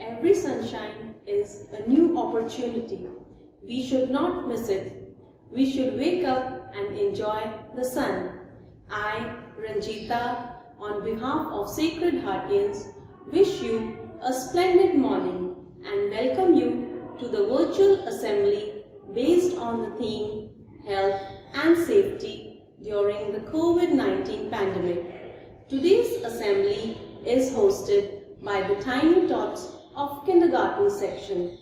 Every sunshine is a new opportunity. We should not miss it. We should wake up and enjoy the sun. I, Ranjita, on behalf of Sacred Heartians, wish you a splendid morning and welcome you to the virtual assembly based on the theme Health and Safety during the COVID-19 pandemic. Today's assembly is hosted by the Tiny Tots of Kindergarten section.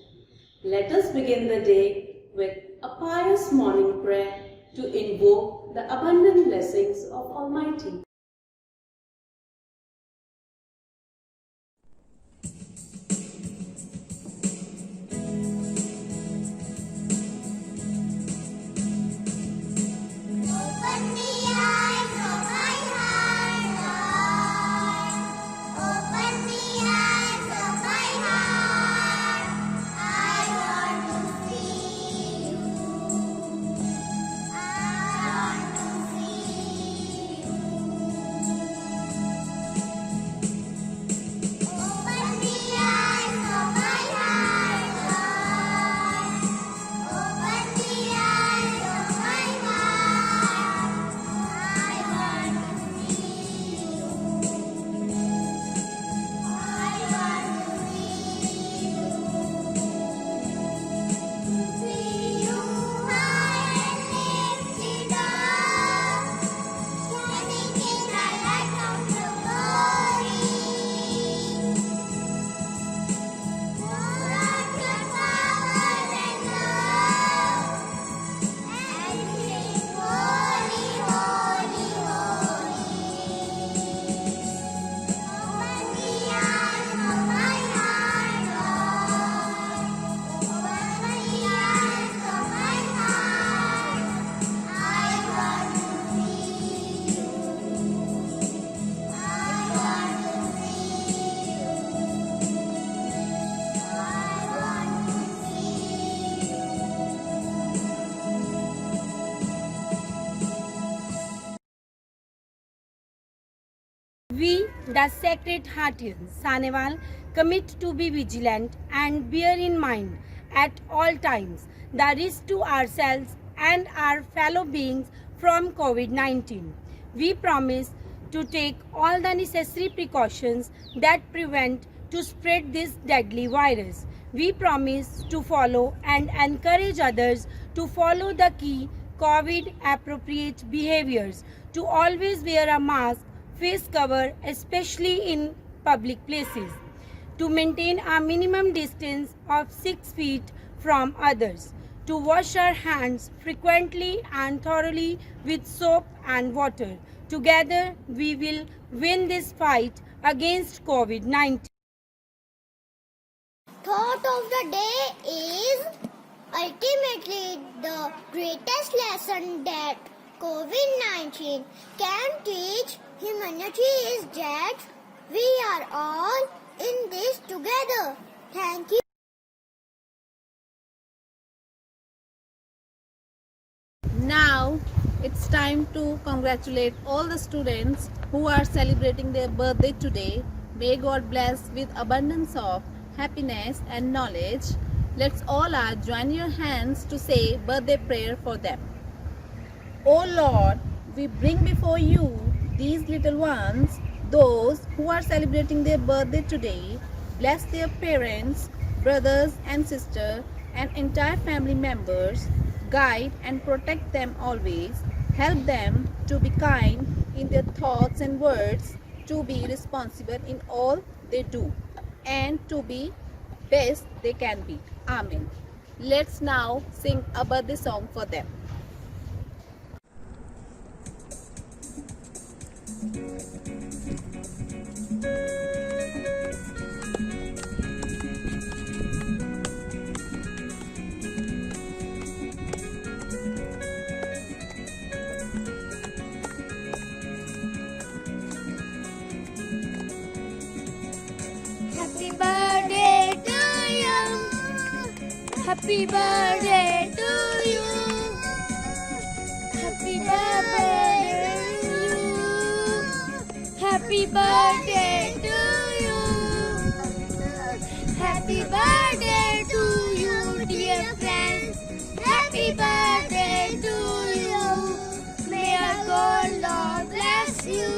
Let us begin the day with a pious morning prayer to invoke the abundant blessings of Almighty. We, the Sacred Heartians, Saneval, commit to be vigilant and bear in mind at all times the risk to ourselves and our fellow beings from COVID-19. We promise to take all the necessary precautions that prevent to spread this deadly virus. We promise to follow and encourage others to follow the key COVID appropriate behaviors, to always wear a mask, face cover, especially in public places, to maintain a minimum distance of 6 feet from others, to wash our hands frequently and thoroughly with soap and water. Together, we will win this fight against COVID-19. Thought of the day is ultimately the greatest lesson that COVID-19 can teach humanity is that we are all in this together. Thank you. Now it's time to congratulate all the students who are celebrating their birthday today. May God bless with abundance of happiness and knowledge. Let's all join your hands to say birthday prayer for them. O Lord, we bring before you these little ones, those who are celebrating their birthday today. Bless their parents, brothers and sisters and entire family members. Guide and protect them always. Help them to be kind in their thoughts and words, to be responsible in all they do, and to be best they can be. Amen. Let's now sing a birthday song for them. Happy birthday to you. Happy birthday to you. Happy birthday to you. Happy birthday to you. Happy Happy birthday to you, dear friends. Happy birthday to you. May God Lord bless you.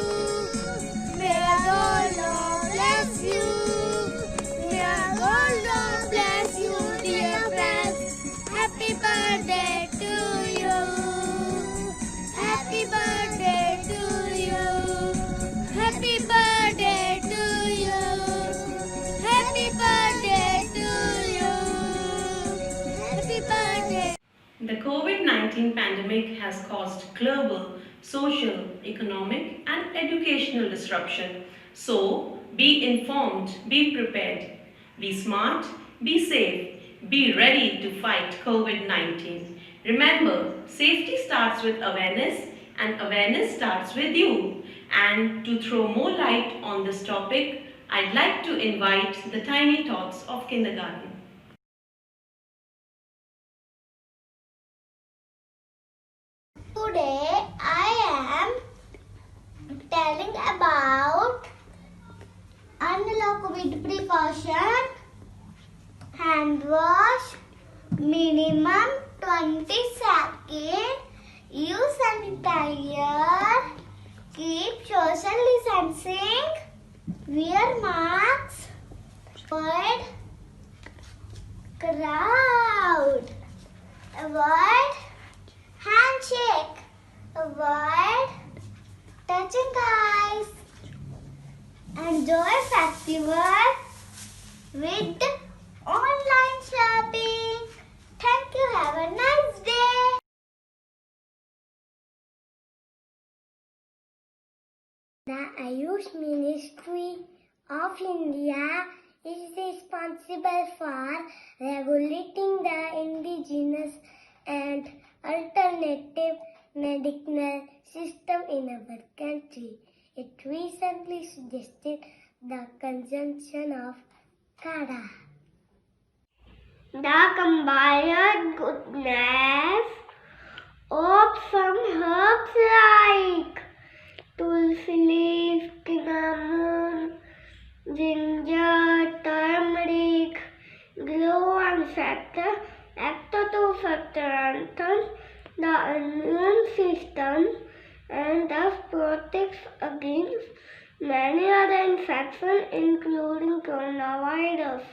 May God Lord bless you. May God Lord bless you, dear friends. Happy birthday to you. Happy birthday to you. Happy birthday to you. Happy birthday to you. Happy birthday. The COVID-19 pandemic has caused global, social, economic, and educational disruption. So, be informed, be prepared, be smart, be safe, be ready to fight COVID-19. Remember, safety starts with awareness, and awareness starts with you. And to throw more light on this topic, I'd like to invite the Tiny Tots of Kindergarten. Today I am telling about unlock COVID precaution, hand wash, minimum 20 seconds, use sanitizer, keep social distancing, wear masks, avoid crowd, avoid handshake, avoid touching eyes, enjoy festival with online shopping. Thank you. Have a nice day. The Ayush Ministry of India is responsible for regulating the indigenous and alternative medicinal system in our country. It recently suggested the consumption of kada. The combined goodness of some herbs like tulsi leaf, cinnamon, ginger, turmeric, glow and factor to strengthen the immune system and thus protects against many other infections including coronavirus.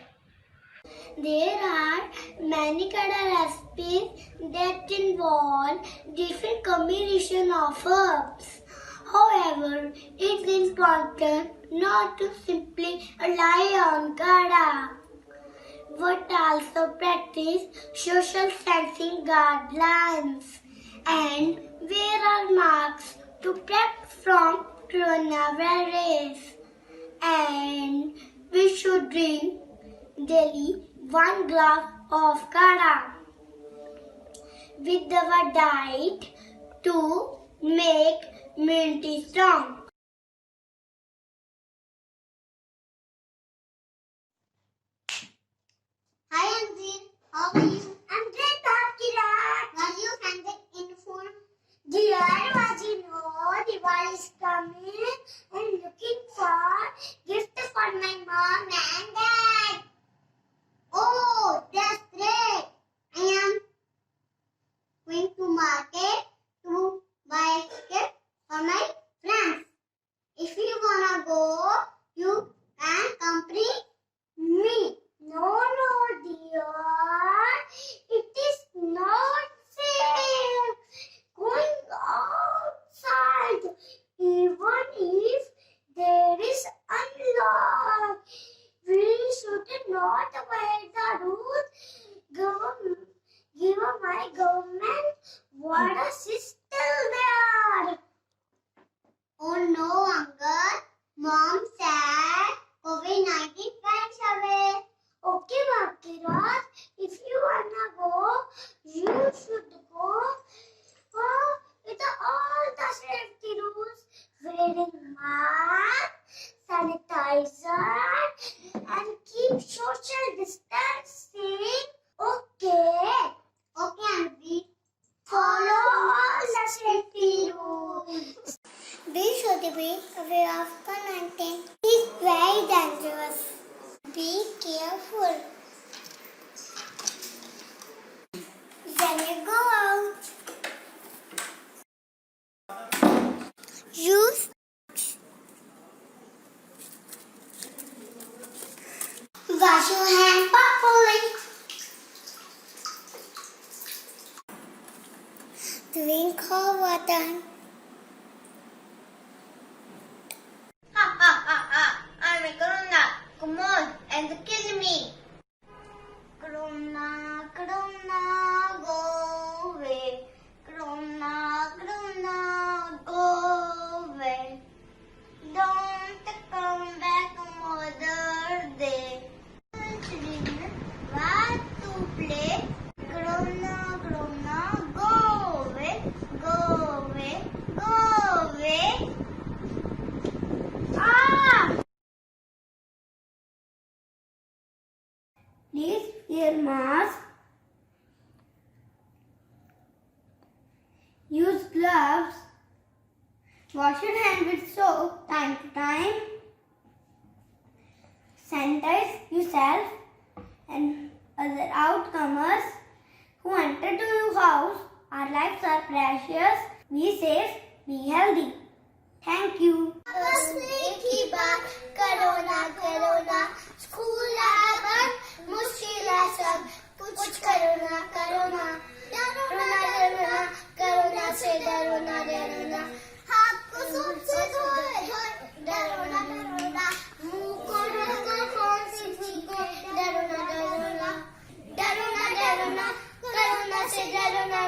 There are many kada recipes that involve different combination of herbs. However, it is important not to simply rely on kada, but also practice social distancing guidelines and wear our masks to protect from coronavirus. And we should drink daily 1 glass of kada with our diet to make immunity strong. Hi Anzir, how are you? I'm great, Kirat. Were you hungry in food? Dear, as you know, Diwali is coming. I'm looking for gift for my mom and dad. Oh, that's great. I am going to market to buy gift for my friends. If you wanna go, you can accompany me. No, dear. It is not safe going outside. Even if there is unlock, we should not obey the rules given by government. What is still there? Oh no, uncle. Mom said COVID-19 went away. Okay, Bhakirat, if you wanna go, you should go with all the safety rules, wearing mask, sanitizer, and keep social distancing. Okay, Anvi. Follow all Can you go out? Use wash your hand properly. Drink hot water. Ha ha ha ha! I'm a corona. Come on and kill me. Corona, corona, go away. Corona, corona, go away. Don't come back another day. Children, what to play? Corona, corona, go away, go away, go away. Ah! Please wear mask. Use gloves. Wash your hands with soap time to time. Sanitize yourself and other outcomers who enter to your house. Our lives are precious. Be safe, be healthy. Thank you. Corona, corona, school आकर मुश्किल है सब कुछ करो ना corona corona से डरो ना हाथ को सूप से धोए डरो ना मुंह को ढको खांसी छींको डरो ना करोना से डरो ना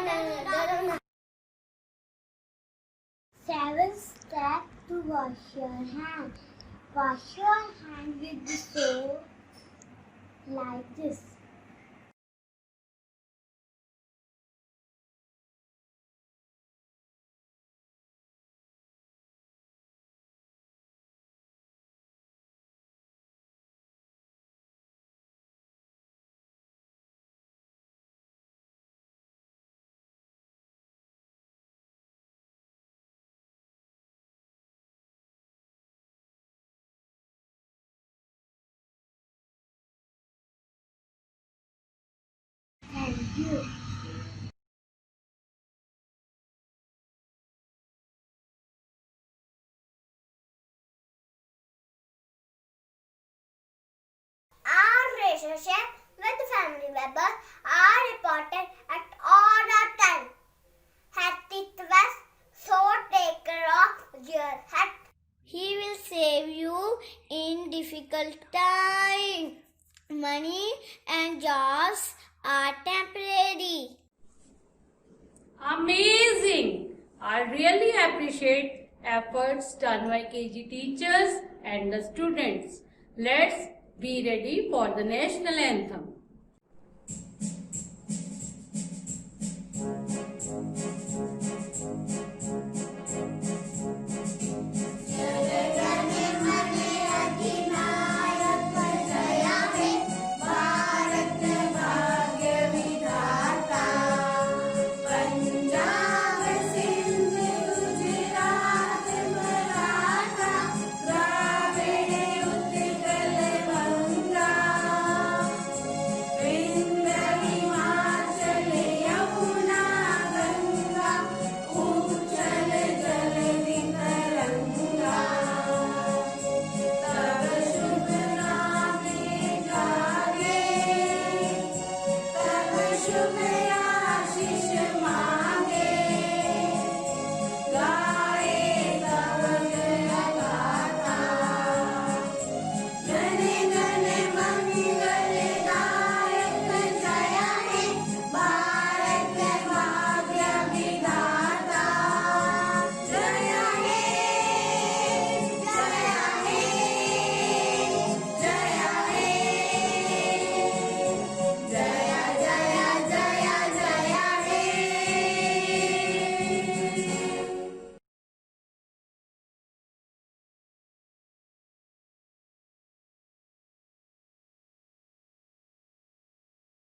7 steps to wash your hands. Wash your hand with the soap like this. Thank you. Our relationship with family members are important at all the time. Health is best, so take care of your health. He will save you in difficult time. Money and jobs are temporary. Amazing! I really appreciate efforts done by KG teachers and the students. Let's be ready for the national anthem. Sugar.